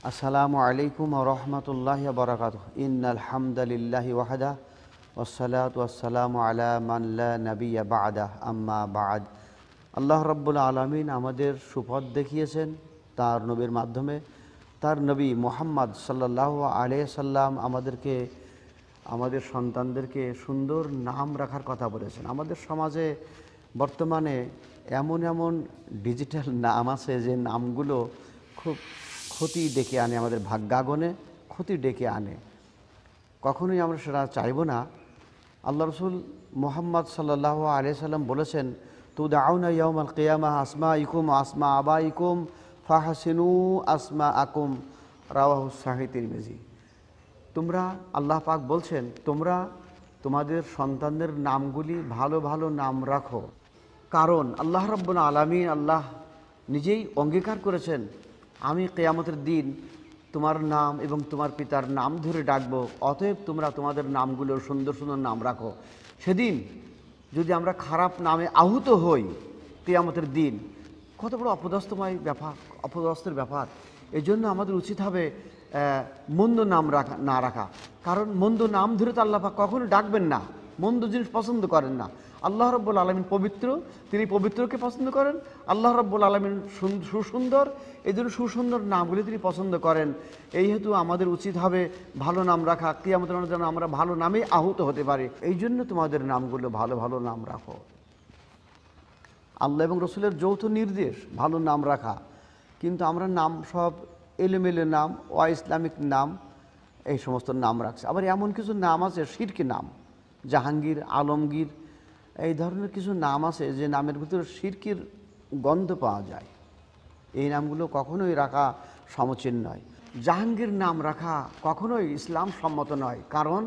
Assalamualaikum warahmatullahi wabarakatuh. Innal hamdalillahi wahda wassalatu wassalamu ala man la nabiyya ba'da amma ba'd. আল্লাহ রাব্বুল আলামিন আমাদের সুপথ দেখিয়েছেন তার নবীর মাধ্যমে। তার নবী মুহাম্মদ সাল্লাল্লাহু আলাইহি সাল্লাম আমাদেরকে আমাদের সন্তানদেরকে সুন্দর নাম রাখার কথা বলেছেন। আমাদের সমাজে বর্তমানে এমন এমন ডিজিটাল নাম আছে যে নামগুলো খুব ক্ষতি ডেকে আনে, আমাদের ভাগ্যাগনে ক্ষতি ডেকে আনে। কখনোই আমরা সেটা চাইব না। আল্লাহ রসুল মুহাম্মদ সাল্লাল্লাহু আলাইহি সাল্লাম বলেছেন, তুদআউনা ইয়াউমাল কিয়ামাহ আসমাইকুম আসমা আবাইকুম ফাহসিনু আসমাআকুম, রাওয়াহু সহিহ তিরমিজি। তোমরা, আল্লাহ পাক বলছেন, তোমরা তোমাদের সন্তানদের নামগুলি ভালো ভালো নাম রাখো। কারণ আল্লাহ রাব্বুল আলামিন, আল্লাহ নিজেই অঙ্গীকার করেছেন, আমি কিয়ামতের দিন তোমার নাম এবং তোমার পিতার নাম ধরে ডাকবো, অতএব তোমরা তোমাদের নামগুলো সুন্দর সুন্দর নাম রাখো। সেদিন যদি আমরা খারাপ নামে আহুত হই কিয়ামতের দিন, কত বড় অপদস্থের ব্যাপার। এই জন্য আমাদের উচিত হবে মন্দ নাম না রাখা। কারণ মন্দ নাম ধরে তো আল্লাহ পাক কখনো ডাকবেন না, মন্দ জিনিস পছন্দ করেন না। আল্লাহ রাব্বুল আলামিন পবিত্র, তিনি পবিত্রকে পছন্দ করেন। আল্লাহ রাব্বুল আলামিন সুসুন্দর, এই জন্য সুসুন্দর নামগুলি তিনি পছন্দ করেন। এই হেতু আমাদের উচিত হবে ভালো নাম রাখা, কিয়ামতের যেন আমরা ভালো নামেই আহুত হতে পারি। এই জন্য তোমাদের নামগুলো ভালো ভালো নাম রাখো। আল্লাহ এবং রসুলের যৌথ নির্দেশ ভালো নাম রাখা, কিন্তু আমরা নাম সব এলোমেলো নাম, ইসলামিক নাম, এই সমস্ত নাম রাখছে। আবার এমন কিছু নাম আছে শিরকি নাম, জাহাঙ্গীর, আলমগীর, এই ধরনের কিছু নাম আছে যে নামের ভিতরে শিরকির গন্ধ পাওয়া যায়। এই নামগুলো কখনোই রাখা সমীচীন নয়। জাহাঙ্গীর নাম রাখা কখনোই ইসলাম সম্মত নয়। কারণ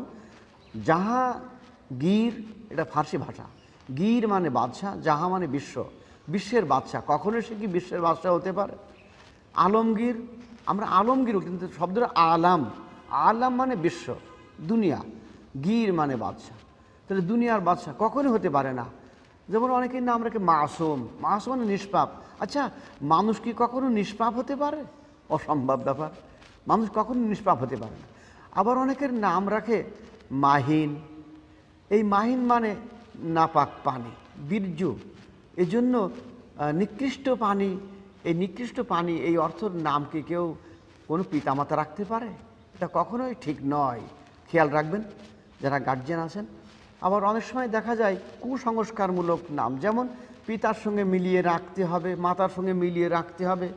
জাহাঙ্গীর এটা ফার্সি ভাষা, গীর মানে বাদশাহ, জাহা মানে বিশ্ব, বিশ্বের বাদশাহ। কখনোই সে কি বিশ্বের বাদশাহ হতে পারে? আলমগীর, আমরা আলমগীর, কিন্তু শব্দটা আলাম, আলাম মানে বিশ্ব, দুনিয়া, গীর মানে বাদশাহ। তাহলে দুনিয়ার বাদশাহ কখনোই হতে পারে না। যেমন অনেকের নাম রাখে মাসুম, মাসুম মানে নিষ্পাপ। আচ্ছা, মানুষ কি কখনো নিষ্পাপ হতে পারে? অসম্ভব ব্যাপার, মানুষ কখনো নিষ্পাপ হতে পারে না। আবার অনেকের নাম রাখে মাহিন, এই মাহিন মানে নাপাক পানি, বীর্য। এই জন্য নিকৃষ্ট পানি, এই নিকৃষ্ট পানি, এই অর্থর নাম কি কেউ কোনো পিতামাতা রাখতে পারে? এটা কখনোই ঠিক নয়। খেয়াল রাখবেন যারা গার্জিয়ান আছেন। আবার অনেক সময় দেখা যায় কুসংস্কারমূলক নাম, যেমন পিতার সঙ্গে মিলিয়ে রাখতে হবে, মাতার সঙ্গে মিলিয়ে রাখতে হবে।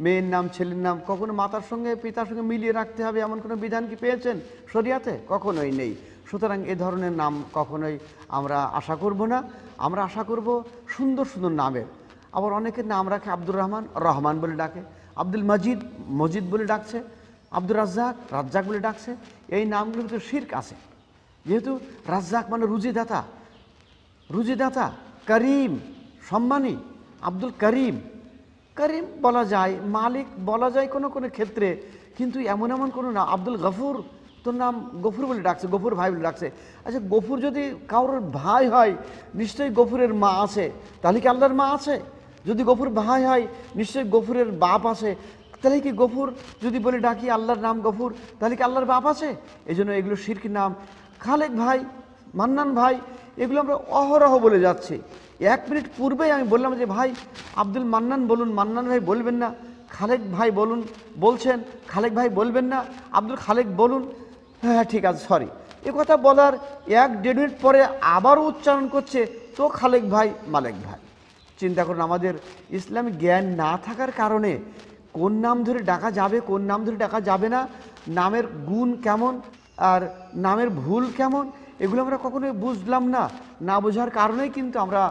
মেয়ের নাম, ছেলের নাম কখনো মাতার সঙ্গে পিতার সঙ্গে মিলিয়ে রাখতে হবে এমন কোনো বিধান কি পেয়েছেন শরিয়াতে? কখনোই নেই। সুতরাং এ ধরনের নাম কখনোই আমরা আশা করব না। আমরা আশা করব সুন্দর সুন্দর নামের। আবার অনেকের নাম রাখে আব্দুর রহমান, রহমান বলে ডাকে, আব্দুল মজিদ, মজিদ বলে ডাকছে, আব্দুর রাজ্জাক, রাজ্জাক বলে ডাকছে। এই নামগুলোর ভিতরে শিরক আছে। যেহেতু রাজ্জাক মানে রুজিদাতা, রুজিদাতা, করিম সম্মানী, আব্দুল করিম, করিম বলা যায়, মালিক বলা যায় কোনো কোনো ক্ষেত্রে, কিন্তু এমন এমন কোনো না। আব্দুল গফুর, তোর নাম গফুর বলে ডাকছে, গফুর ভাই বলে ডাকছে। আচ্ছা, গফুর যদি কারোর ভাই হয়, নিশ্চয়ই গফুরের মা আছে, তাহলে কি আল্লাহর মা আছে? যদি গফুর ভাই হয়, নিশ্চয়ই গফুরের বাপ আছে, তাহলে কি গফুর যদি বলে ডাকি আল্লাহর নাম গফুর, তাহলে কি আল্লাহর বাপ আছে? এই জন্য এগুলো শিরকি নাম। খালেক ভাই, মান্নান ভাই, এগুলো আমরা অহরহ বলে যাচ্ছি। 1 মিনিট পূর্বেই আমি বললাম যে ভাই আব্দুল মান্নান বলুন, মান্নান ভাই বলবেন না, খালেক ভাই বলুন, বলছেন খালেক ভাই বলবেন না, আব্দুল খালেক বলুন। হ্যাঁ ঠিক আছে, সরি। এ কথা বলার 1-1.5 মিনিট পরে আবারও উচ্চারণ করছে তো খালেক ভাই, মালেক ভাই। চিন্তা করুন, আমাদের ইসলামিক জ্ঞান না থাকার কারণে কোন নাম ধরে ডাকা যাবে, কোন নাম ধরে ডাকা যাবে না, নামের গুণ কেমন আর নামের ভুল কেমন, এগুলো আমরা কখনোই বুঝলাম না। না বোঝার কারণেই কিন্তু আমরা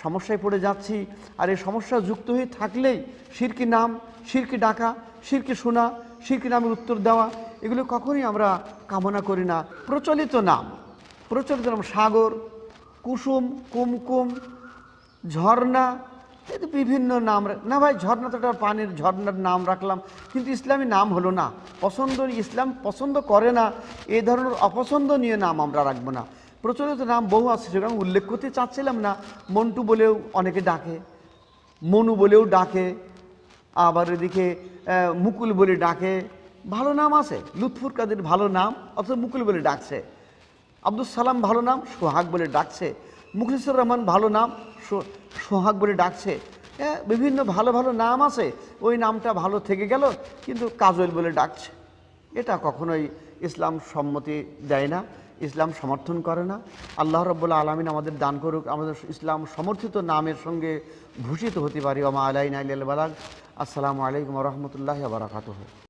সমস্যায় পড়ে যাচ্ছি। আর এই সমস্যা যুক্ত হয়ে থাকলেই শিরকি নাম, শিরকি ডাকা, শিরকি শোনা, শিরকি নামের উত্তর দেওয়া, এগুলো কখনোই আমরা কামনা করি না। প্রচলিত নাম সাগর, কুসুম, কুমকুম, ঝর্ণা, এই তো বিভিন্ন নাম। না ভাই, ঝর্ণা তো একটা পানির ঝর্ণার নাম রাখলাম, কিন্তু ইসলামী নাম হলো না, পছন্দ, ইসলাম পছন্দ করে না। এই ধরনের অপছন্দনীয় নাম আমরা রাখবো না। প্রচলিত নাম বহু আছে, সেগুলো আমি উল্লেখ করতে চাচ্ছিলাম না। মন্টু বলেও অনেকে ডাকে, মনু বলেও ডাকে, আবার এদিকে মুকুল বলে ডাকে, ভালো নাম আছে, লুৎফুর কাদের ভালো নাম, অথচ মুকুল বলে ডাকছে। আব্দুল সালাম ভালো নাম, সোহাগ বলে ডাকছে। মুখলিসুর রহমান ভালো নাম, সোহাগ বলে ডাকছে। হ্যাঁ, বিভিন্ন ভালো ভালো নাম আছে, ওই নামটা ভালো থেকে গেল কিন্তু কাজল বলে ডাকছে। এটা কখনোই ইসলাম সম্মতি দেয় না, ইসলাম সমর্থন করে না। আল্লাহ রাব্বুল আলামিন আমাদের দান করুক, আমাদের ইসলাম সমর্থিত নামের সঙ্গে ভূষিত হতে পারি। ওয়া মা আলাইনা ইল্লাল বালাগ। আসসালামু আলাইকুম ওয়া রাহমাতুল্লাহি ওয়া বারাকাতুহু।